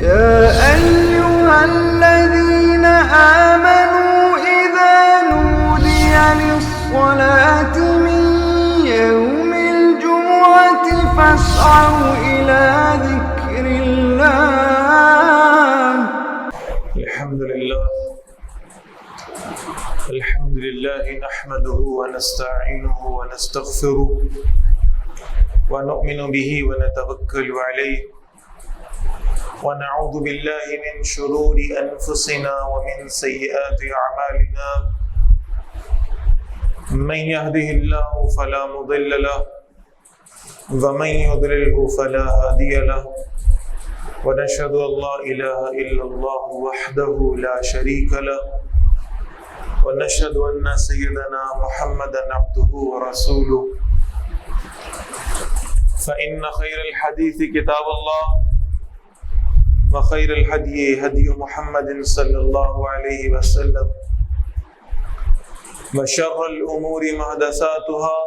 يا أيها الذين آمنوا إذا نودي للصلاة من يوم الجمعة فاسعوا إلى ذكر الله. الحمد لله نحمده ونستعينه ونستغفره ونؤمن به ونتوكل عليه ونعوذ بالله من شرور أنفسنا ومن سيئات أعمالنا. من يهده الله فلا مضل له ومن يضلله فلا هادي له ونشهد أن لا إله إلا الله وحده لا شريك له ونشهد أن سيدنا محمدا عبده ورسوله. فإن خير الحديث كتاب الله وخير الهدي هدي محمد صلى الله عليه وسلم وشر الأمور محدثاتها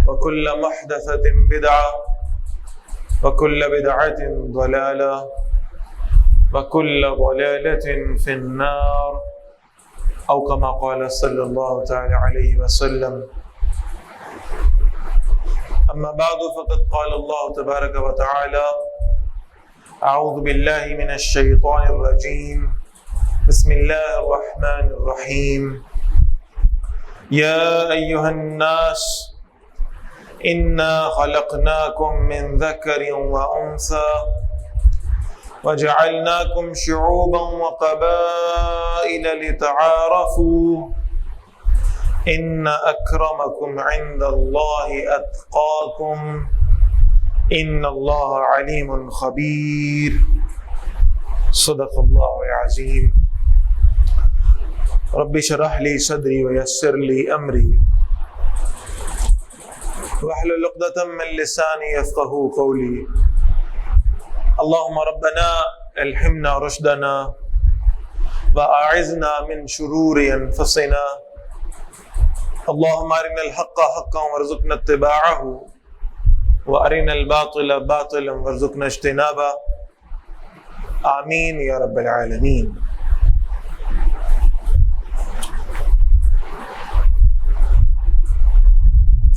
وكل محدثة بدعة وكل بدعة ضلالة وكل ضلالة في النار أو كما قال صلى الله تعالى عليه وسلم. أما بعد فقد قال الله تبارك وتعالى: أعوذ بالله من الشيطان الرجيم بسم الله الرحمن الرحيم. يا أيها الناس إنا خلقناكم من ذكر وأنثى وجعلناكم شعوبا وقبائل لتعارفوا إن أكرمكم عند الله أتقاكم إن الله عليم خبير. صدق الله العظيم. رب اشرح لي صدري ويسر لي أمري واحلل عقدة من لساني يفقهوا قولي. اللهم ربنا الهمنا رشدنا وأعذنا من شرور أنفسنا. اللهم أرنا الحق حقا وارزقنا اتباعه وأرنا الباطل باطلا وارزقنا اجتنابه. آمين يا رب العالمين.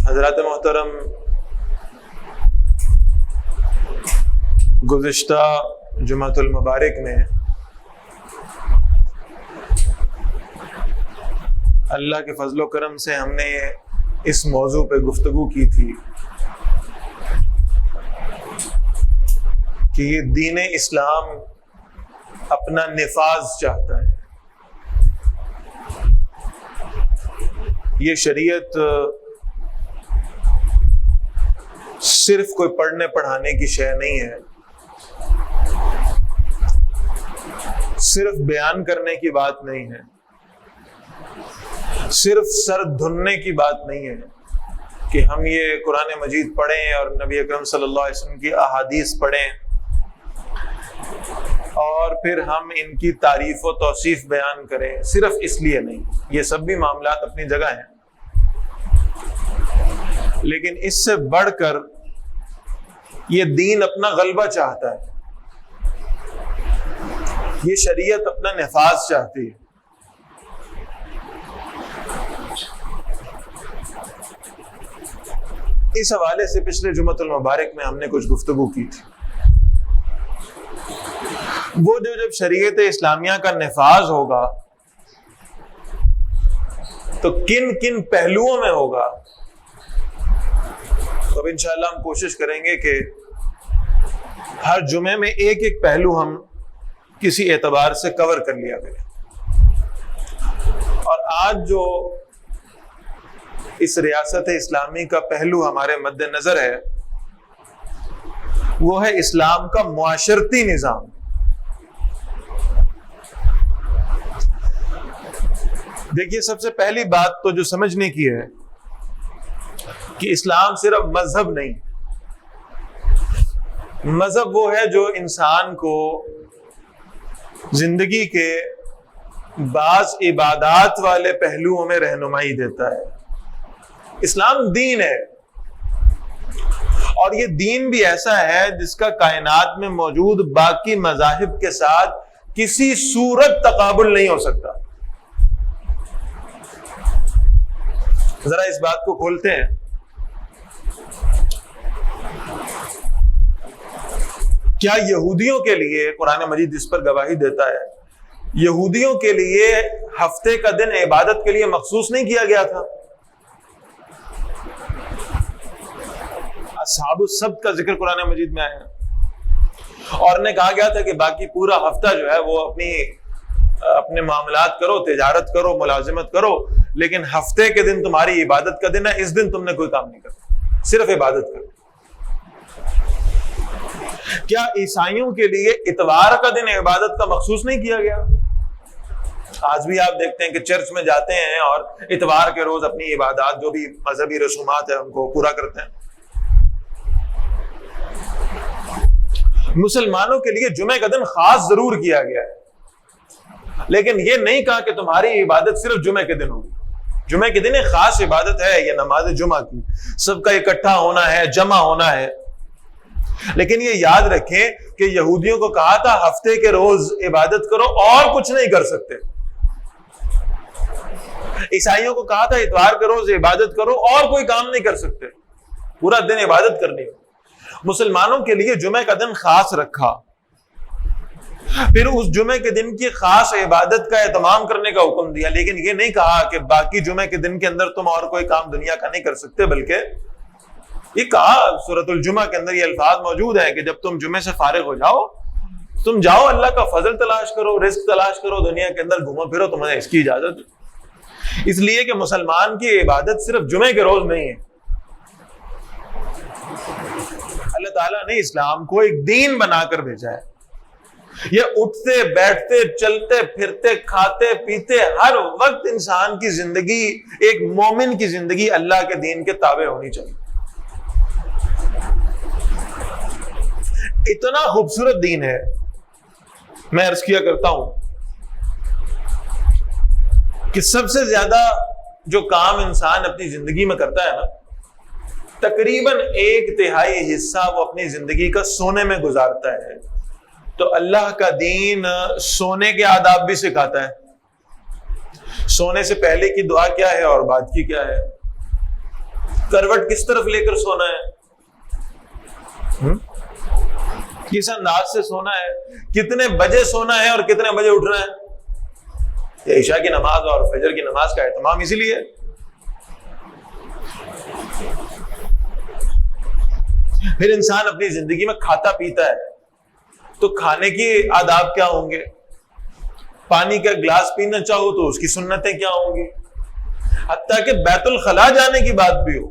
حضرات محترم، گزشتہ جمعۃ المبارک میں اللہ کے فضل و کرم سے ہم نے اس موضوع پہ گفتگو کی تھی کہ یہ دین اسلام اپنا نفاذ چاہتا ہے. یہ شریعت صرف کوئی پڑھنے پڑھانے کی شے نہیں ہے، صرف بیان کرنے کی بات نہیں ہے، صرف سر دھننے کی بات نہیں ہے کہ ہم یہ قرآن مجید پڑھیں اور نبی اکرم صلی اللہ علیہ وسلم کی احادیث پڑھیں اور پھر ہم ان کی تعریف و توصیف بیان کریں. صرف اس لیے نہیں، یہ سب بھی معاملات اپنی جگہ ہیں، لیکن اس سے بڑھ کر یہ دین اپنا غلبہ چاہتا ہے، یہ شریعت اپنا نفاذ چاہتی ہے. اس حوالے سے پچھلے جمعۃ المبارک میں ہم نے کچھ گفتگو کی تھی. وہ جب شریعت اسلامیہ کا نفاذ ہوگا تو کن کن پہلوؤں میں ہوگا، تو اب انشاءاللہ ہم کوشش کریں گے کہ ہر جمعے میں ایک ایک پہلو ہم کسی اعتبار سے کور کر لیا کریں. اور آج جو اس ریاست اسلامی کا پہلو ہمارے مد نظر ہے وہ ہے اسلام کا معاشرتی نظام. دیکھیے، سب سے پہلی بات تو جو سمجھنے کی ہے کہ اسلام صرف مذہب نہیں. مذہب وہ ہے جو انسان کو زندگی کے بعض عبادات والے پہلوؤں میں رہنمائی دیتا ہے. اسلام دین ہے اور یہ دین بھی ایسا ہے جس کا کائنات میں موجود باقی مذاہب کے ساتھ کسی صورت تقابل نہیں ہو سکتا. ذرا اس بات کو کھولتے ہیں. کیا یہودیوں کے لیے قرآن مجید اس پر گواہی دیتا ہے, یہودیوں کے لیے ہفتے کا دن عبادت کے لیے مخصوص نہیں کیا گیا تھا؟ اصحاب السبت کا ذکر قرآن مجید میں آیا اور نے کہا گیا تھا کہ باقی پورا ہفتہ جو ہے وہ اپنے معاملات کرو, تجارت کرو, ملازمت کرو, لیکن ہفتے کے دن تمہاری عبادت کا دن ہے, اس دن تم نے کوئی کام نہیں کرنا, صرف عبادت کرو. کیا عیسائیوں کے لیے اتوار کا دن عبادت کا مخصوص نہیں کیا گیا؟ آج بھی آپ دیکھتے ہیں کہ چرچ میں جاتے ہیں اور اتوار کے روز اپنی عبادات جو بھی مذہبی رسومات ہیں ان کو پورا کرتے ہیں. مسلمانوں کے لیے جمعہ کا دن خاص ضرور کیا گیا ہے, لیکن یہ نہیں کہا کہ تمہاری عبادت صرف جمعہ کے دن ہوگی. جمعہ کے دن ایک خاص عبادت ہے, یہ نماز جمعہ کی, سب کا اکٹھا ہونا ہے, جمع ہونا ہے. لیکن یہ یاد رکھیں کہ یہودیوں کو کہا تھا ہفتے کے روز عبادت کرو اور کچھ نہیں کر سکتے. عیسائیوں کو کہا تھا اتوار کے روز عبادت کرو اور کوئی کام نہیں کر سکتے, پورا دن عبادت کرنی ہے. مسلمانوں کے لیے جمعہ کا دن خاص رکھا, پھر اس جمعے کے دن کی خاص عبادت کا اہتمام کرنے کا حکم دیا, لیکن یہ نہیں کہا کہ باقی جمعے کے دن کے اندر تم اور کوئی کام دنیا کا نہیں کر سکتے, بلکہ یہ کہا سورۃ الجمعہ کے اندر یہ الفاظ موجود ہیں کہ جب تم جمعے سے فارغ ہو جاؤ, تم جاؤ اللہ کا فضل تلاش کرو, رزق تلاش کرو, دنیا کے اندر گھومو پھرو, تمہیں اس کی اجازت. اس لیے کہ مسلمان کی عبادت صرف جمعے کے روز نہیں ہے. اللہ تعالیٰ نے اسلام کو ایک دین بنا کر بھیجا ہے. یہ اٹھتے بیٹھتے چلتے پھرتے کھاتے پیتے ہر وقت انسان کی زندگی, ایک مومن کی زندگی اللہ کے دین کے تابع ہونی چاہیے. اتنا خوبصورت دین ہے, میں عرض کیا کرتا ہوں کہ سب سے زیادہ جو کام انسان اپنی زندگی میں کرتا ہے نا, تقریباً 1/3 حصہ وہ اپنی زندگی کا سونے میں گزارتا ہے. تو اللہ کا دین سونے کے آداب بھی سکھاتا ہے. سونے سے پہلے کی دعا کیا ہے اور بعد کی کیا ہے, کروٹ کس طرف لے کر سونا ہے, کس انداز سے سونا ہے, کتنے بجے سونا ہے اور کتنے بجے اٹھنا ہے. یہ عشاء کی نماز اور فجر کی نماز کا اہتمام اسی لیے. پھر انسان اپنی زندگی میں کھاتا پیتا ہے, تو کھانے کی آداب کیا ہوں گے, پانی کا گلاس پینا چاہو تو اس کی سنتیں کیا ہوں گی, حتیٰ کہ بیت الخلا جانے کی بات بھی ہو,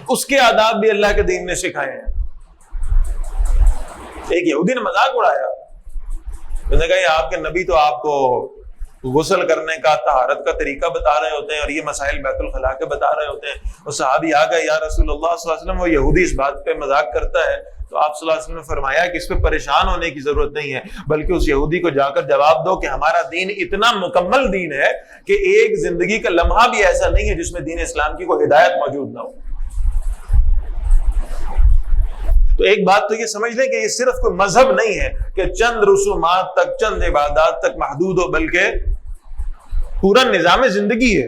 اس کے آداب بھی اللہ کے دین نے سکھائے ہیں. ایک یہودی نے مذاق اڑایا, اس نے کہا یہ آپ کے نبی تو آپ کو غسل کرنے کا, طہارت کا طریقہ بتا رہے ہوتے ہیں اور یہ مسائل بیت الخلا کے بتا رہے ہوتے ہیں. اور صحابی آ گئے, یا رسول اللہ صلی اللہ علیہ وسلم وہ یہودی اس بات پہ مذاق کرتا ہے. تو آپ صلی اللہ علیہ وسلم نے فرمایا کہ اس پہ پریشان ہونے کی ضرورت نہیں ہے, بلکہ اس یہودی کو جا کر جواب دو کہ ہمارا دین اتنا مکمل دین ہے کہ ایک زندگی کا لمحہ بھی ایسا نہیں ہے جس میں دین اسلام کی کوئی ہدایت موجود نہ ہو. تو ایک بات تو یہ سمجھ لیں کہ یہ صرف کوئی مذہب نہیں ہے کہ چند رسومات تک, چند عبادات تک محدود ہو, بلکہ پورا نظام زندگی ہے.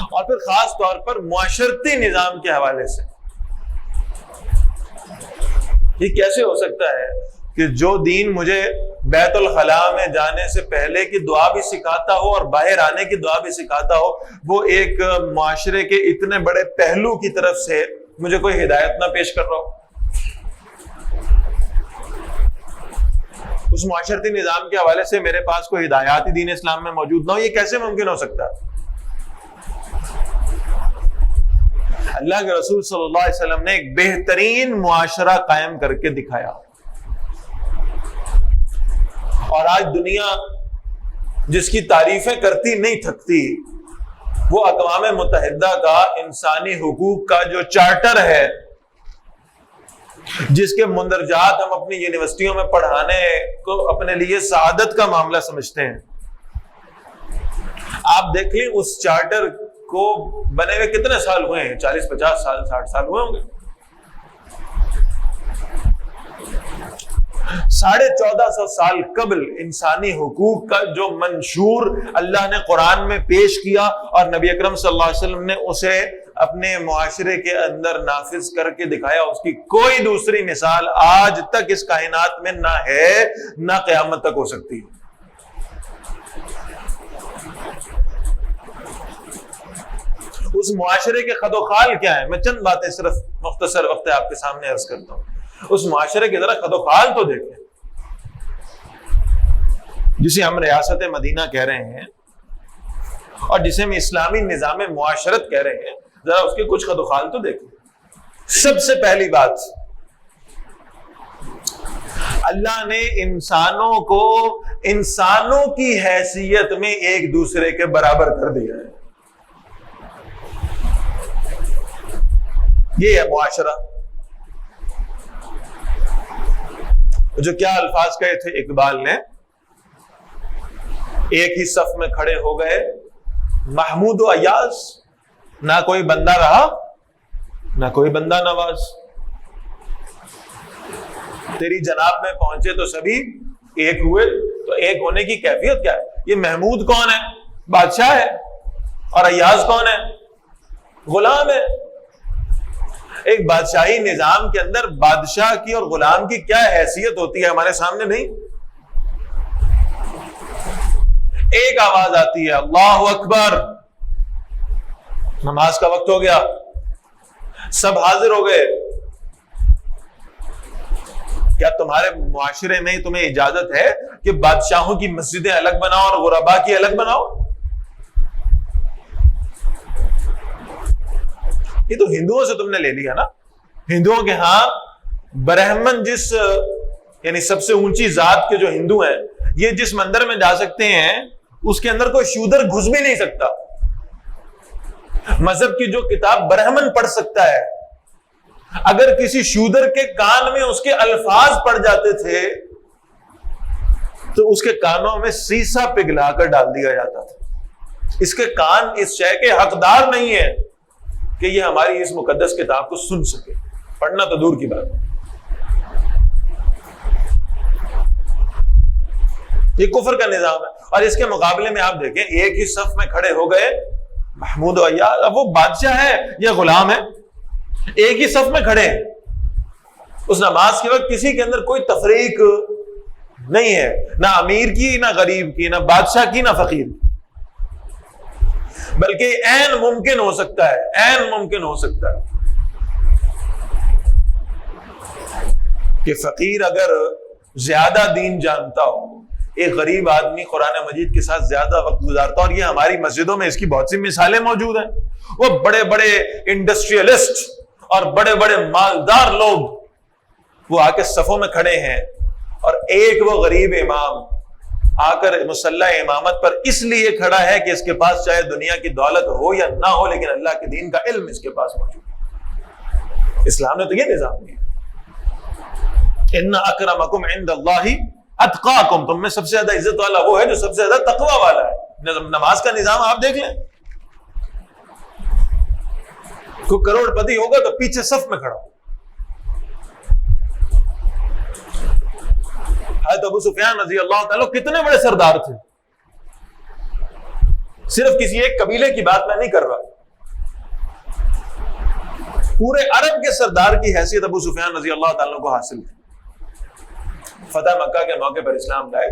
اور پھر خاص طور پر معاشرتی نظام کے حوالے سے یہ کیسے ہو سکتا ہے کہ جو دین مجھے بیت الخلا میں جانے سے پہلے کی دعا بھی سکھاتا ہو اور باہر آنے کی دعا بھی سکھاتا ہو, وہ ایک معاشرے کے اتنے بڑے پہلو کی طرف سے مجھے کوئی ہدایت نہ پیش کر رہا ہو, اس معاشرتی نظام کے حوالے سے میرے پاس کوئی ہدایات ہی دین اسلام میں موجود نہ ہو. یہ کیسے ممکن ہو سکتا ہے؟ اللہ کے رسول صلی اللہ علیہ وسلم نے ایک بہترین معاشرہ قائم کر کے دکھایا, اور آج دنیا جس کی تعریفیں کرتی نہیں تھکتی وہ اقوام متحدہ کا انسانی حقوق کا جو چارٹر ہے, جس کے مندرجات ہم اپنی یونیورسٹیوں میں پڑھانے کو اپنے لیے سعادت کا معاملہ سمجھتے ہیں. آپ دیکھ لیں اس چارٹر کو بنے ہوئے کتنے سال ہوئے ہیں؟ 40 50 سال 60 سال ہوئے ہوں گے۔ 1450 سال قبل انسانی حقوق کا جو منشور اللہ نے قرآن میں پیش کیا اور نبی اکرم صلی اللہ علیہ وسلم نے اسے اپنے معاشرے کے اندر نافذ کر کے دکھایا، اس کی کوئی دوسری مثال آج تک اس کائنات میں نہ ہے نہ قیامت تک ہو سکتی ہے۔ اس معاشرے کے خد و خال کیا ہے؟ میں چند باتیں صرف مختصر وقت آپ کے سامنے عرض کرتا ہوں۔ اس معاشرے کے ذرا خد و خال تو دیکھیں جسے ہم ریاست مدینہ کہہ رہے ہیں اور جسے ہم اسلامی نظام معاشرت کہہ رہے ہیں، ذرا اس کے کچھ خد و خال تو دیکھیں۔ سب سے پہلی بات، اللہ نے انسانوں کو انسانوں کی حیثیت میں ایک دوسرے کے برابر کر دیا ہے۔ یہ ہے معاشرہ۔ جو کیا الفاظ کہے تھے اقبال نے، ایک ہی صف میں کھڑے ہو گئے محمود و ایاز، نہ کوئی بندہ رہا نہ کوئی بندہ نواز، تیری جناب میں پہنچے تو سبھی ایک ہوئے۔ تو ایک ہونے کی کیفیت کیا ہے؟ یہ محمود کون ہے؟ بادشاہ ہے، اور ایاز کون ہے؟ غلام ہے۔ ایک بادشاہی نظام کے اندر بادشاہ کی اور غلام کی کیا حیثیت ہوتی ہے ہمارے سامنے نہیں۔ ایک آواز آتی ہے اللہ اکبر، نماز کا وقت ہو گیا، سب حاضر ہو گئے۔ کیا تمہارے معاشرے میں تمہیں اجازت ہے کہ بادشاہوں کی مسجدیں الگ بناؤ اور غربا کی الگ بناؤ؟ یہ تو ہندوؤں سے تم نے لے لیا نا۔ ہندوؤں کے ہاں برہمن یعنی سب سے اونچی ذات کے جو ہندو ہیں، یہ جس مندر میں جا سکتے ہیں اس کے اندر کوئی شودر گھس بھی نہیں سکتا۔ مذہب کی جو کتاب برہمن پڑھ سکتا ہے، اگر کسی شودر کے کان میں اس کے الفاظ پڑ جاتے تھے تو اس کے کانوں میں سیسا پگھلا کر ڈال دیا جاتا تھا۔ اس کے کان اس شے کے حقدار نہیں ہے کہ یہ ہماری اس مقدس کتاب کو سن سکے، پڑھنا تو دور کی بات ہے۔ یہ کفر کا نظام ہے۔ اور اس کے مقابلے میں آپ دیکھیں، ایک ہی صف میں کھڑے ہو گئے محمود و ایاز، اب وہ بادشاہ ہے یا غلام ہے، ایک ہی صف میں کھڑے ہیں۔ اس نماز کے وقت کسی کے اندر کوئی تفریق نہیں ہے، نہ امیر کی نہ غریب کی، نہ بادشاہ کی نہ فقیر کی، بلکہ عین ممکن ہو سکتا ہے، عین ممکن ہو سکتا ہے کہ فقیر اگر زیادہ دین جانتا ہو، ایک غریب آدمی قرآن مجید کے ساتھ زیادہ وقت گزارتا، اور یہ ہماری مسجدوں میں اس کی بہت سی مثالیں موجود ہیں۔ وہ بڑے بڑے انڈسٹریلسٹ اور بڑے بڑے مالدار لوگ وہ آ کے صفوں میں کھڑے ہیں، اور ایک وہ غریب امام آ کر مصلی امامت پر اس لیے کھڑا ہے کہ اس کے پاس چاہے دنیا کی دولت ہو یا نہ ہو، لیکن اللہ کے دین کا علم اس کے پاس موجود ہے۔ اسلام نے تو یہ نظام دیا، ان اکرمکم عند اللہ اتقاکم، تم میں سب سے زیادہ عزت والا وہ ہے جو سب سے زیادہ تقوی والا ہے۔ نماز کا نظام آپ دیکھ لیں، کوئی کروڑ پتی ہوگا تو پیچھے صف میں کھڑا ہو۔ حضرت ابو سفیان رضی اللہ تعالیٰ کتنے بڑے سردار تھے، صرف کسی ایک قبیلے کی بات میں نہیں کر رہا، پورے عرب کے سردار کی حیثیت ابو سفیان رضی اللہ تعالیٰ کو حاصل تھی۔ فتح مکہ کے موقع پر اسلام لائے،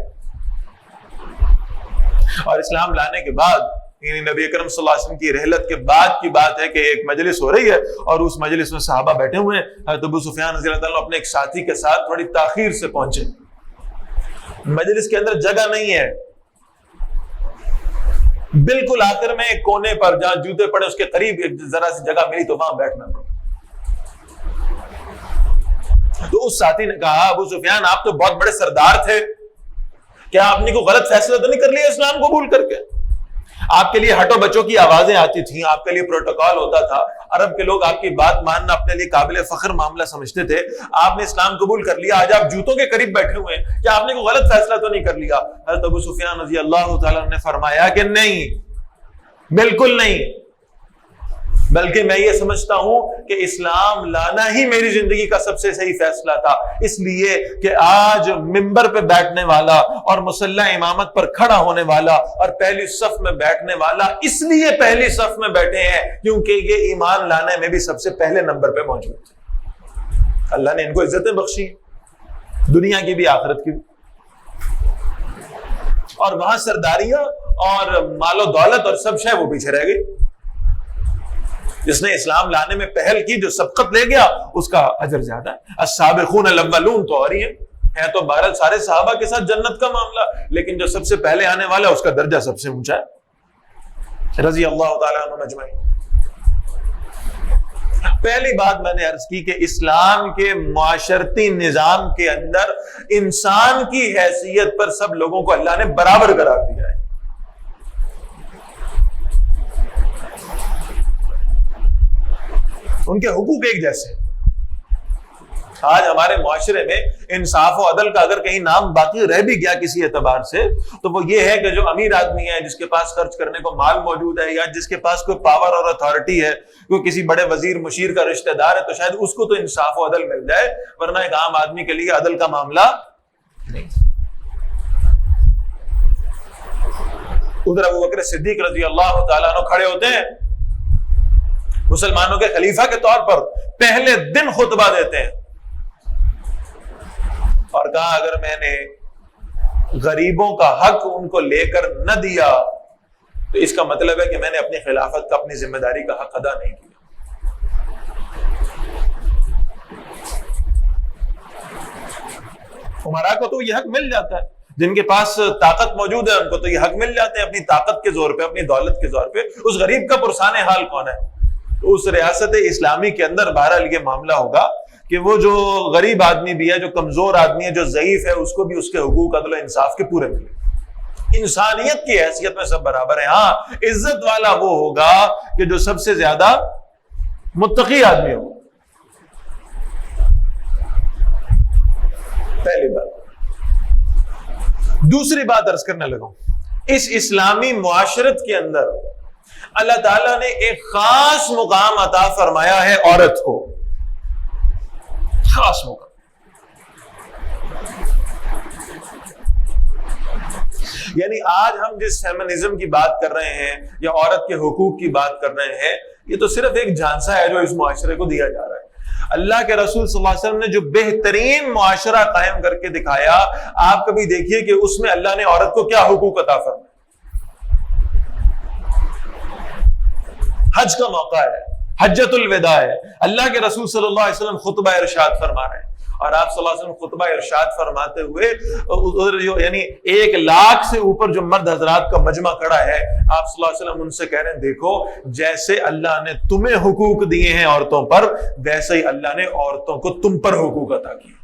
اور اسلام لانے کے بعد یعنی نبی اکرم صلی اللہ علیہ وسلم کی رحلت کے بعد کی بات ہے کہ ایک مجلس ہو رہی ہے اور اس مجلس میں صحابہ بیٹھے ہوئے ہیں۔ حضرت ابو سفیان رضی اللہ تعالیٰ اپنے ایک ساتھی کے ساتھ تھوڑی تاخیر سے پہنچے، مجلس کے اندر جگہ نہیں ہے، بالکل آخر میں ایک کونے پر جہاں جوتے پڑے اس کے قریب ایک ذرا سی جگہ ملی تو وہاں بیٹھنا پڑا۔ تو اس ساتھی نے کہا ابو سفیان آپ تو بہت بڑے سردار تھے، کیا آپ نے کوئی غلط فیصلہ تو نہیں کر لیا اسلام قبول کر کے؟ آپ کے لیے ہٹو بچوں کی آوازیں آتی تھیں، آپ کے لیے پروٹوکول ہوتا تھا، عرب کے لوگ آپ کی بات ماننا اپنے لیے قابل فخر معاملہ سمجھتے تھے، آپ نے اسلام قبول کر لیا، آج آپ جوتوں کے قریب بیٹھے ہوئے ہیں، کیا آپ نے کوئی غلط فیصلہ تو نہیں کر لیا؟ حضرت ابو سفیان رضی اللہ تعالیٰ نے فرمایا کہ نہیں، بالکل نہیں، بلکہ میں یہ سمجھتا ہوں کہ اسلام لانا ہی میری زندگی کا سب سے صحیح فیصلہ تھا، اس لیے کہ آج ممبر پہ بیٹھنے والا اور مسلح امامت پر کھڑا ہونے والا اور پہلی صف میں بیٹھنے والا اس لیے پہلی صف میں بیٹھے ہیں کیونکہ یہ ایمان لانے میں بھی سب سے پہلے نمبر پہ موجود تھے۔ اللہ نے ان کو عزتیں بخشی، دنیا کی بھی آخرت کی بھی، اور وہاں سرداریاں اور مال و دولت اور سب شے وہ پیچھے رہ گئی۔ جس نے اسلام لانے میں پہل کی، جو سبقت لے گیا، اس کا اجر زیادہ ہے۔ السابقون الاولون تو اور ہی ہے تو بہرحال سارے صحابہ کے ساتھ جنت کا معاملہ، لیکن جو سب سے پہلے آنے والا اس کا درجہ سب سے اونچا ہے، رضی اللہ تعالیٰ عنہ اجمعین۔ پہلی بات میں نے عرض کی کہ اسلام کے معاشرتی نظام کے اندر انسان کی حیثیت پر سب لوگوں کو اللہ نے برابر قرار دیا ہے۔ ان کے حقوق ایک جیسے۔ آج ہمارے معاشرے میں انصاف و عدل کا اگر کہیں نام باقی رہ بھی گیا کسی اعتبار سے تو وہ یہ ہے کہ جو امیر آدمی ہے، جس کے پاس خرچ کرنے کو مال موجود ہے، یا جس کے پاس کوئی پاور اور اتھارٹی ہے، کوئی کسی بڑے وزیر مشیر کا رشتہ دار ہے، تو شاید اس کو تو انصاف و عدل مل جائے، ورنہ ایک عام آدمی کے لیے عدل کا معاملہ نہیں۔ ادھر ابو بکر صدیق رضی اللہ تعالیٰ عنہ کھڑے ہوتے ہیں، مسلمانوں کے خلیفہ کے طور پر پہلے دن خطبہ دیتے ہیں اور کہا اگر میں نے غریبوں کا حق ان کو لے کر نہ دیا تو اس کا مطلب ہے کہ میں نے اپنی خلافت کا، اپنی ذمہ داری کا حق ادا نہیں کیا۔ عمرا کو تو یہ حق مل جاتا ہے، جن کے پاس طاقت موجود ہے ان کو تو یہ حق مل جاتے ہیں اپنی طاقت کے زور پہ، اپنی دولت کے زور پہ۔ اس غریب کا پرسان حال کون ہے؟ اس ریاست اسلامی کے اندر بہرحال یہ معاملہ ہوگا کہ وہ جو غریب آدمی بھی ہے، جو کمزور آدمی ہے، جو ضعیف ہے، اس کو بھی اس کے حقوق عدل و انصاف کے پورے ملے۔ انسانیت کی حیثیت میں سب برابر ہیں۔ ہاں، عزت والا وہ ہوگا کہ جو سب سے زیادہ متقی آدمی ہو۔ پہلی بات۔ دوسری بات عرض کرنے لگا، اس اسلامی معاشرت کے اندر اللہ تعالیٰ نے ایک خاص مقام عطا فرمایا ہے عورت کو، خاص مقام۔ یعنی آج ہم جس فیمنزم کی بات کر رہے ہیں یا عورت کے حقوق کی بات کر رہے ہیں، یہ تو صرف ایک جھانسا ہے جو اس معاشرے کو دیا جا رہا ہے۔ اللہ کے رسول صلی اللہ علیہ وسلم نے جو بہترین معاشرہ قائم کر کے دکھایا، آپ کبھی دیکھیے کہ اس میں اللہ نے عورت کو کیا حقوق عطا فرمایا۔ حج کا موقع ہے، حجۃ الوداع ہے، اللہ کے رسول صلی اللہ علیہ وسلم خطبہ ارشاد فرما رہے ہیں، اور آپ صلی اللہ علیہ وسلم خطبہ ارشاد فرماتے ہوئے یعنی 1 لاکھ سے اوپر جو مرد حضرات کا مجمع کھڑا ہے، آپ صلی اللہ علیہ وسلم ان سے کہہ رہے ہیں دیکھو جیسے اللہ نے تمہیں حقوق دیے ہیں عورتوں پر، ویسے ہی اللہ نے عورتوں کو تم پر حقوق عطا کیے،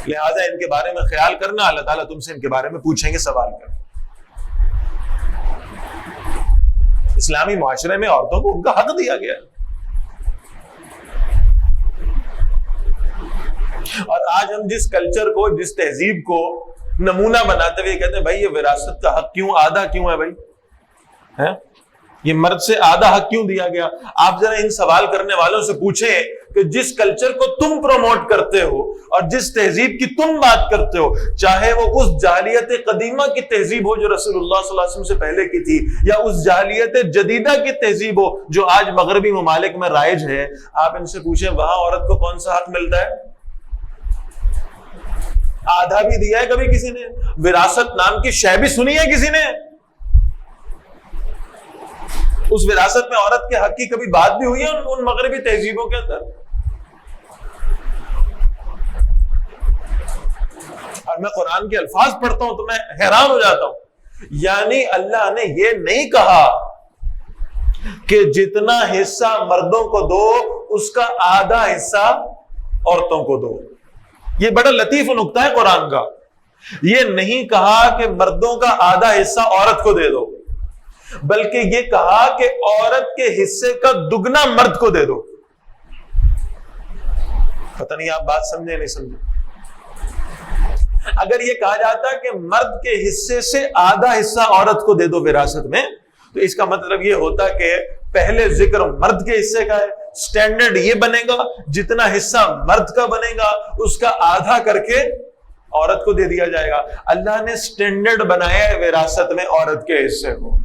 لہذا ان کے بارے میں خیال کرنا، اللہ تعالیٰ تم سے ان کے بارے میں پوچھیں گے، سوال کریں۔ اسلامی معاشرے میں عورتوں کو ان کا حق دیا گیا، اور آج ہم جس کلچر کو، جس تہذیب کو نمونہ بناتے ہوئے کہتے ہیں بھائی یہ وراثت کا حق کیوں آدھا کیوں ہے بھائی، یہ مرد سے آدھا حق کیوں دیا گیا؟ آپ ذرا ان سوال کرنے والوں سے پوچھیں کہ جس کلچر کو تم پروموٹ کرتے ہو اور جس تہذیب کی تم بات کرتے ہو، چاہے وہ اس جاہلیت قدیمہ کی تہذیب ہو جو رسول اللہ صلی اللہ علیہ وسلم سے پہلے کی تھی، یا اس جاہلیت جدیدہ کی تہذیب ہو جو آج مغربی ممالک میں رائج ہے، آپ ان سے پوچھیں وہاں عورت کو کون سا حق ملتا ہے؟ آدھا بھی دیا ہے کبھی کسی نے؟ وراثت نام کی شے بھی سنی ہے کسی نے؟ اس وراثت میں عورت کے حق کی کبھی بات بھی ہوئی ہے ان مغربی تہذیبوں کے اندر؟ اور میں قرآن کے الفاظ پڑھتا ہوں تو میں حیران ہو جاتا ہوں، یعنی اللہ نے یہ نہیں کہا کہ جتنا حصہ مردوں کو دو اس کا آدھا حصہ عورتوں کو دو۔ یہ بڑا لطیف نکتہ ہے قرآن کا۔ یہ نہیں کہا کہ مردوں کا آدھا حصہ عورت کو دے دو، بلکہ یہ کہا کہ عورت کے حصے کا دگنا مرد کو دے دو۔ پتہ نہیں آپ بات سمجھے نہیں سمجھے؟ اگر یہ کہا جاتا کہ مرد کے حصے سے آدھا حصہ عورت کو دے دو وراثت میں، تو اس کا مطلب یہ ہوتا کہ پہلے ذکر مرد کے حصے کا ہے. سٹینڈرڈ یہ بنے گا جتنا حصہ مرد کا بنے گا اس کا آدھا کر کے عورت کو دے دیا جائے گا. اللہ نے سٹینڈرڈ بنایا ہے وراثت میں عورت کے حصے کو.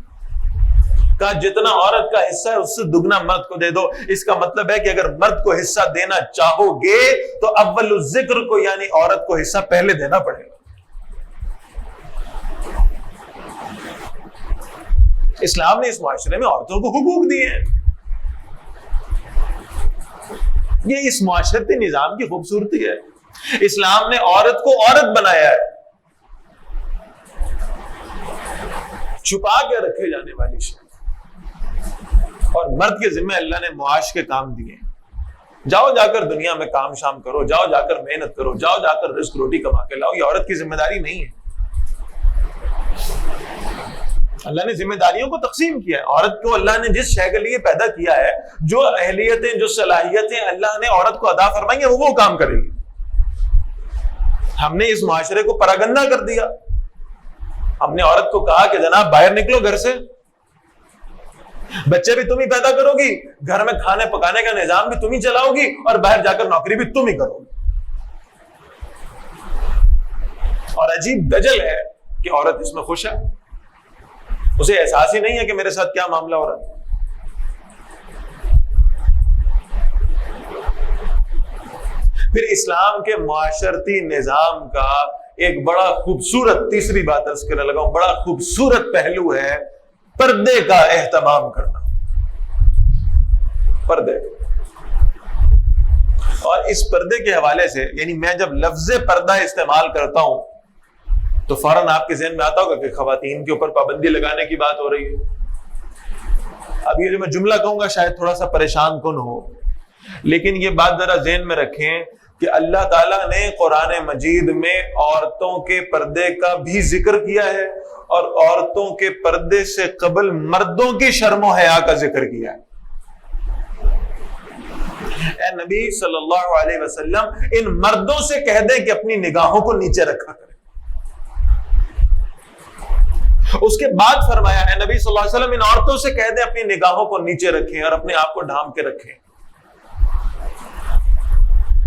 کہا جتنا عورت کا حصہ ہے اس سے دگنا مرد کو دے دو. اس کا مطلب ہے کہ اگر مرد کو حصہ دینا چاہو گے تو اول الذکر کو یعنی عورت کو حصہ پہلے دینا پڑے گا. اسلام نے اس معاشرے میں عورتوں کو حقوق دیے ہیں. یہ اس معاشرتی نظام کی خوبصورتی ہے. اسلام نے عورت کو عورت بنایا ہے, چھپا کے رکھے جانے والی شے, اور مرد کے ذمہ اللہ نے معاش کے کام دیے. جاؤ جا کر دنیا میں کام شام کرو, جاؤ جا کر محنت کرو, جاؤ جا کر رزق روٹی کما کے لاؤ. یہ عورت کی ذمہ داری نہیں ہے. اللہ نے ذمہ داریوں کو تقسیم کیا ہے. عورت کو اللہ نے جس شے کے لیے پیدا کیا ہے, جو اہلیتیں جو صلاحیتیں اللہ نے عورت کو عطا فرمائی ہیں وہ کام کرے گی. ہم نے اس معاشرے کو پراگندہ کر دیا. ہم نے عورت کو کہا کہ جناب باہر نکلو گھر سے, بچے بھی تم ہی پیدا کرو گی, گھر میں کھانے پکانے کا نظام بھی تم ہی چلاؤ گی, اور باہر جا کر نوکری بھی تم ہی کرو گی. اور عجیب دجل ہے کہ عورت اس میں خوش ہے. اسے احساس ہی نہیں ہے کہ میرے ساتھ کیا معاملہ ہو رہا ہے. پھر اسلام کے معاشرتی نظام کا ایک بڑا خوبصورت, تیسری بات عرض کرنے لگا ہوں, بڑا خوبصورت پہلو ہے پردے کا اہتمام کرنا. پردے, اور اس پردے کے حوالے سے یعنی میں جب لفظ پردہ استعمال کرتا ہوں تو فوراً آپ کے ذہن میں آتا ہوگا کہ خواتین کے اوپر پابندی لگانے کی بات ہو رہی ہے. اب یہ جو میں جملہ کہوں گا شاید تھوڑا سا پریشان کن ہو, لیکن یہ بات ذرا ذہن میں رکھیں کہ اللہ تعالیٰ نے قرآن مجید میں عورتوں کے پردے کا بھی ذکر کیا ہے, اور عورتوں کے پردے سے قبل مردوں کی شرم و حیا کا ذکر کیا ہے. اے نبی صلی اللہ علیہ وسلم ان مردوں سے کہہ دیں کہ اپنی نگاہوں کو نیچے رکھا کریں. اس کے بعد فرمایا اے نبی صلی اللہ علیہ وسلم ان عورتوں سے کہہ دیں اپنی نگاہوں کو نیچے رکھیں اور اپنے آپ کو ڈھانپ کے رکھیں.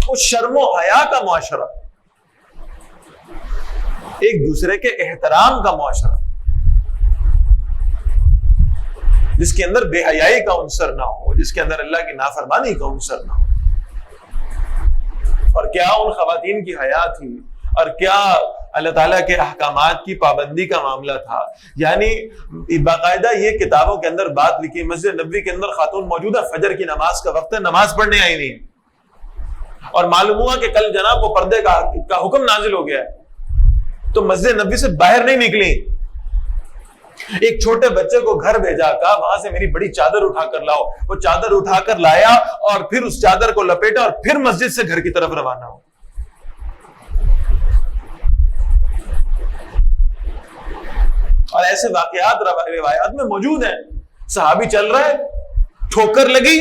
اس شرم و حیا کا معاشرہ, ایک دوسرے کے احترام کا معاشرہ, جس کے اندر بے حیائی کا عنصر نہ ہو, جس کے اندر اللہ کی نافرمانی کا عنصر نہ ہو. اور کیا ان خواتین کی حیا تھی, اور کیا اللہ تعالیٰ کے احکامات کی پابندی کا معاملہ تھا. یعنی باقاعدہ یہ کتابوں کے اندر بات لکھی, مسجد نبوی کے اندر خاتون موجود ہے, فجر کی نماز کا وقت ہے, نماز پڑھنے آئی نہیں, اور معلوم ہوا کہ کل جناب وہ پردے کا حکم نازل ہو گیا ہے, تو مسجد نبوی سے باہر نہیں نکلی. ایک چھوٹے بچے کو گھر بھیجا, کہا وہاں سے میری بڑی چادر اٹھا کر لاؤ. وہ چادر اٹھا کر لایا اور پھر اس چادر کو لپیٹا اور پھر مسجد سے گھر کی طرف روانہ ہو. اور ایسے واقعات روایات میں موجود ہیں. صحابی چل رہا ہے, ٹھوکر لگی,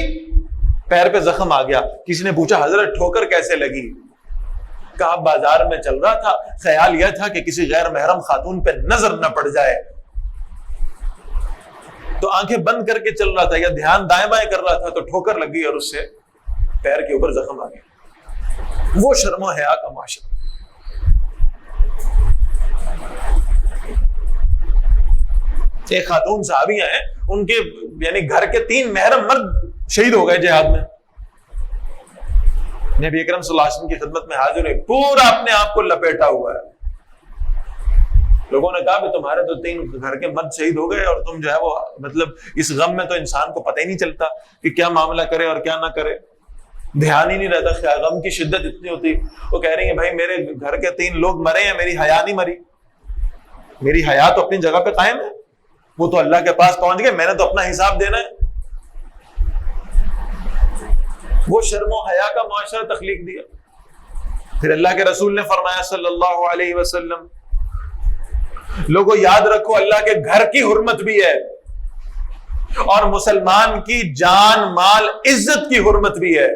پیر پہ زخم آ گیا. کسی نے پوچھا حضرت ٹھوکر کیسے لگی؟ کہا بازار میں چل رہا تھا, خیال یہ تھا کہ کسی غیر محرم خاتون پہ نظر نہ پڑ جائے, تو آنکھیں بند کر کے چل رہا تھا یا دھیان دائیں بائیں کر رہا تھا, تو ٹھوکر لگ گئی اور اس سے پیر کے اوپر زخم آ گیا. وہ شرم و حیا کا معاشرہ. ایک خاتون صحابیہ ہیں, ان کے یعنی گھر کے 3 محرم مرد شہید ہو گئے جہاد میں. نبی اکرم صلی اللہ علیہ وسلم کی خدمت میں حاضر ہوئے, پورا اپنے آپ کو لپیٹا ہوا ہے. لوگوں نے کہا کہ تمہارے تو 3 گھر کے مرد شہید ہو گئے, اور تم جو ہے وہ مطلب اس غم میں تو انسان کو پتہ ہی نہیں چلتا کہ کیا معاملہ کرے اور کیا نہ کرے, دھیان ہی نہیں رہتا, غم کی شدت اتنی ہوتی. وہ کہہ رہی ہیں بھائی میرے گھر کے 3 لوگ مرے ہیں, میری حیا نہیں مری. میری حیا تو اپنی جگہ پہ قائم ہے, وہ تو اللہ کے پاس پہنچ گئے, میں نے تو اپنا حساب دینا ہے. وہ شرم و حیا کا معاشرہ تخلیق دیا. پھر اللہ کے رسول نے فرمایا صلی اللہ علیہ وسلم, لوگوں یاد رکھو اللہ کے گھر کی حرمت بھی ہے, اور مسلمان کی جان مال عزت کی حرمت بھی ہے.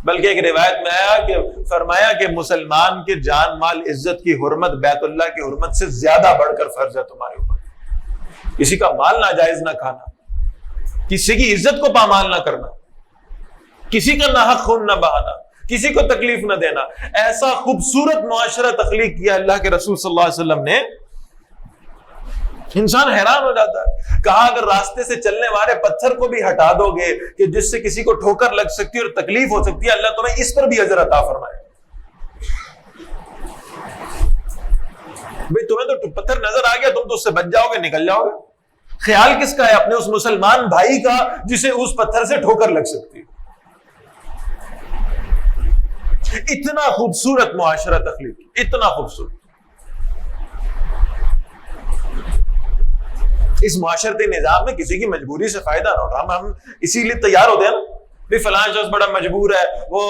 بلکہ ایک روایت میں آیا کہ فرمایا کہ مسلمان کے جان مال عزت کی حرمت بیت اللہ کی حرمت سے زیادہ بڑھ کر فرض ہے تمہارے اوپر. کسی کا مال ناجائز نہ کھانا, کسی کی عزت کو پامال نہ کرنا، کسی کا ناحق خون نہ بہانا، کسی کو تکلیف نہ دینا. ایسا خوبصورت معاشرہ تخلیق کیا اللہ کے رسول صلی اللہ علیہ وسلم نے، انسان حیران ہو جاتا ہے. کہا اگر راستے سے چلنے والے پتھر کو بھی ہٹا دو گے کہ جس سے کسی کو ٹھوکر لگ سکتی ہے اور تکلیف ہو سکتی ہے، اللہ تمہیں اس پر بھی اجر عطا فرمائے. بھئی تمہیں تو پتھر نظر آ گیا، تم تو اس سے بچ جاؤ گے، نکل جاؤ گے. خیال کس کا ہے؟ اپنے اس مسلمان بھائی کا جسے اس پتھر سے ٹھوکر لگ سکتی ہے. اتنا خوبصورت معاشرہ تخلیق، اتنا خوبصورت. اس معاشرتی نظام میں کسی کی مجبوری سے فائدہ نہ اٹھا. ہم اسی لیے تیار ہوتے ہیں نا، بھی فلاں شخص بڑا مجبور ہے، وہ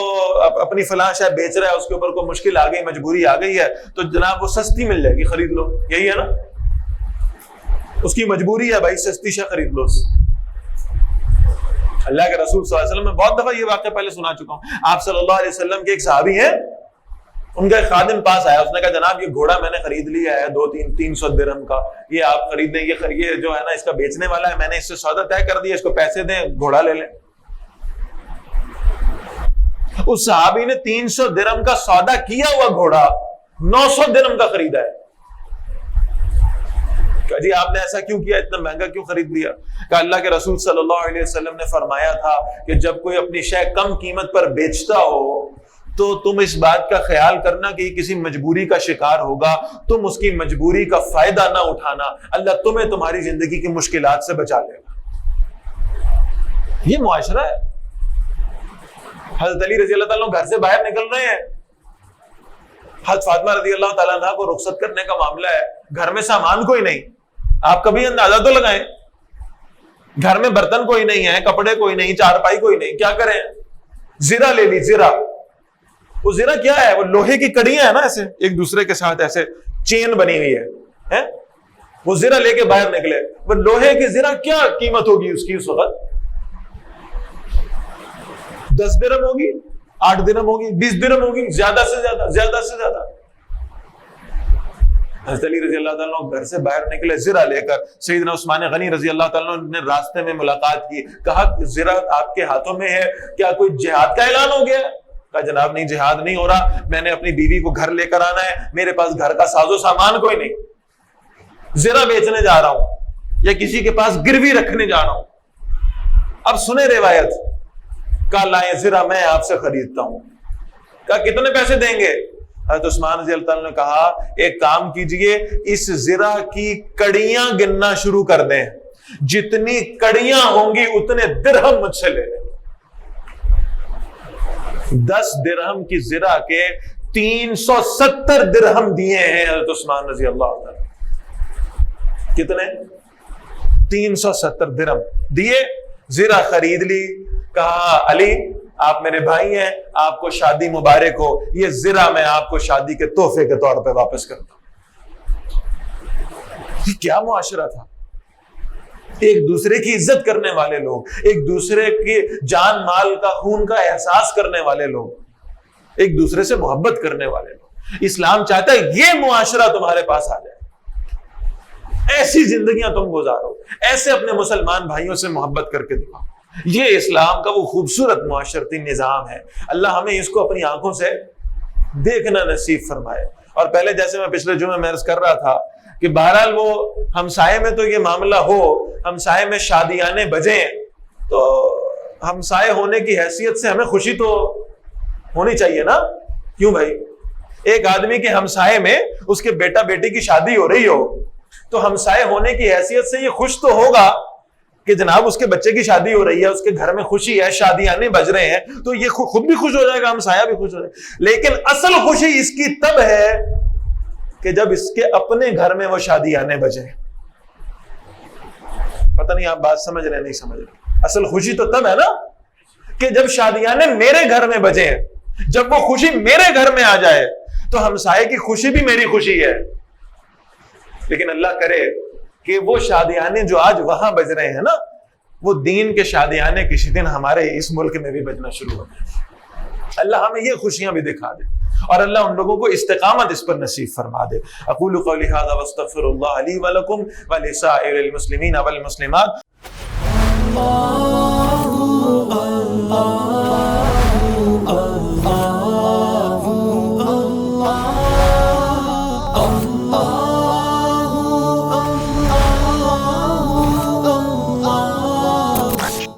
اپنی فلاں شے بیچ رہا ہے، اس کے اوپر کوئی مشکل آ گئی، مجبوری آ گئی ہے، تو جناب وہ سستی مل جائے گی، خرید لو. یہی ہے نا، اس کی مجبوری ہے بھائی، سستی شے خرید لو. اللہ کے رسول صلی اللہ علیہ وسلم میں بہت دفعہ یہ واقعہ پہلے سنا چکا ہوں. آپ صلی اللہ علیہ وسلم کے ایک صحابی ہیں، ان کا ایک خادم پاس آیا، اس نے کہا جناب یہ گھوڑا میں نے خرید لیا ہے 300 درہم کا، یہ آپ خرید دیں، یہ جو ہے نا اس کا بیچنے والا ہے، میں نے اس سے سودا طے کر دیا، اس کو پیسے دیں، گھوڑا لے لیں. اس صحابی نے 300 درہم کا سودا کیا ہوا گھوڑا 900 درہم کا خریدا ہے. کہا جی آپ نے ایسا کیوں کیا، اتنا مہنگا کیوں خرید لیا؟ کہ اللہ کے رسول صلی اللہ علیہ وسلم نے فرمایا تھا کہ جب کوئی اپنی شے کم قیمت پر بیچتا ہو تو تم اس بات کا خیال کرنا کہ یہ کسی مجبوری کا شکار ہوگا، تم اس کی مجبوری کا فائدہ نہ اٹھانا، اللہ تمہیں تمہاری زندگی کی مشکلات سے بچا لے گا. یہ معاشرہ ہے. حضرت علی رضی اللہ تعالیٰ گھر سے باہر نکل رہے ہیں، حضرت فاطمہ رضی اللہ تعالیٰ عنہ کو رخصت کرنے کا معاملہ ہے، گھر میں سامان کوئی نہیں. آپ کبھی اندازہ تو لگائیں، گھر میں برتن کوئی نہیں ہے، کپڑے کوئی نہیں، چارپائی کوئی نہیں، کیا کریں؟ زرہ لے لی. زرہ، وہ زرہ کیا ہے؟ وہ لوہے کی کڑیاں ہیں نا، ایسے ایک دوسرے کے ساتھ ایسے چین بنی ہوئی ہے. وہ زرہ لے کے باہر نکلے. وہ لوہے کی زرہ کیا قیمت ہوگی اس کی اس وقت؟ 10 درہم ہوگی، 8 درہم ہوگی، 20 درہم ہوگی، زیادہ سے زیادہ. حضرت علی رضی اللہ تعالیٰ گھر سے باہر نکلے زرہ لے کر. سیدنا عثمان غنی رضی اللہ تعالیٰ نے راستے میں ملاقات کی. کہا زرہ آپ کے ہاتھوں میں ہے، کیا کوئی جہاد کا اعلان ہو گیا؟ کہا جناب نہیں، جہاد نہیں ہو رہا، میں نے اپنی بیوی کو گھر لے کر آنا ہے، میرے پاس گھر کا ساز و سامان کوئی نہیں، زرہ بیچنے جا رہا ہوں یا کسی کے پاس گروی رکھنے جا رہا ہوں. اب سنیں روایت. کہا لائیں زرہ میں آپ سے خریدتا ہوں. کہا کتنے پیسے دیں گے؟ حضرت عثمان رضی اللہ تعالیٰ نے کہا ایک کام کیجئے، اس زرہ کی کڑیاں گننا شروع کر دیں، جتنی کڑیاں ہوں گی اتنے درہم مجھ سے لے لیں. 10 درہم کی زرہ کے 370 درہم دیے ہیں حضرت عثمان رضی اللہ تعالیٰ. کتنے؟ 370 درہم دیے، زرہ خرید لی. کہا علی آپ میرے بھائی ہیں، آپ کو شادی مبارک ہو، یہ زرہ میں آپ کو شادی کے تحفے کے طور پہ واپس کرتا ہوں. یہ کیا معاشرہ تھا؟ ایک دوسرے کی عزت کرنے والے لوگ، ایک دوسرے کے جان مال کا خون کا احساس کرنے والے لوگ، ایک دوسرے سے محبت کرنے والے لوگ. اسلام چاہتا ہے یہ معاشرہ تمہارے پاس آ جائے، ایسی زندگیاں تم گزارو، ایسے اپنے مسلمان بھائیوں سے محبت کر کے دکھاؤ. یہ اسلام کا وہ خوبصورت معاشرتی نظام ہے. اللہ ہمیں اس کو اپنی آنکھوں سے دیکھنا نصیب فرمائے. اور پہلے جیسے میں پچھلے جمعے میں عرض کر رہا تھا کہ بہرحال وہ ہمسائے میں تو یہ معاملہ ہو، ہمسائے میں شادیانے بجیں، تو ہمسائے ہونے کی حیثیت سے ہمیں خوشی تو ہونی چاہیے نا. کیوں بھائی؟ ایک آدمی کے ہمسائے میں اس کے بیٹا بیٹی کی شادی ہو رہی ہو تو ہمسائے ہونے کی حیثیت سے یہ خوش تو ہوگا کہ جناب اس کے بچے کی شادی ہو رہی ہے، اس کے گھر میں خوشی ہے، شادیانے بج رہے ہیں، تو یہ خود بھی خوش ہو جائے گا، ہمسایہ بھی خوش ہو جائے گا. لیکن اصل خوشی اس کی تب ہے کہ جب اس کے اپنے گھر میں وہ شادیانے بجے. پتہ نہیں آپ بات سمجھ رہے نہیں سمجھ رہے. اصل خوشی تو تب ہے نا کہ جب شادیانے میرے گھر میں بجے، جب وہ خوشی میرے گھر میں آ جائے تو ہمسائے کی خوشی بھی میری خوشی ہے. لیکن اللہ کرے کہ وہ شادیانے جو آج وہاں بج رہے ہیں نا، وہ دین کے شادیانے کسی دن ہمارے اس ملک میں بھی بجنا شروع ہو جائے. اللہ ہمیں یہ خوشیاں بھی دکھا دے اور اللہ ان لوگوں کو استقامت اس پر نصیب فرما دے. اقول قولی ھذا واستغفر اللہ لی ولکم ولسائر المسلمین والمسلمات. اللہ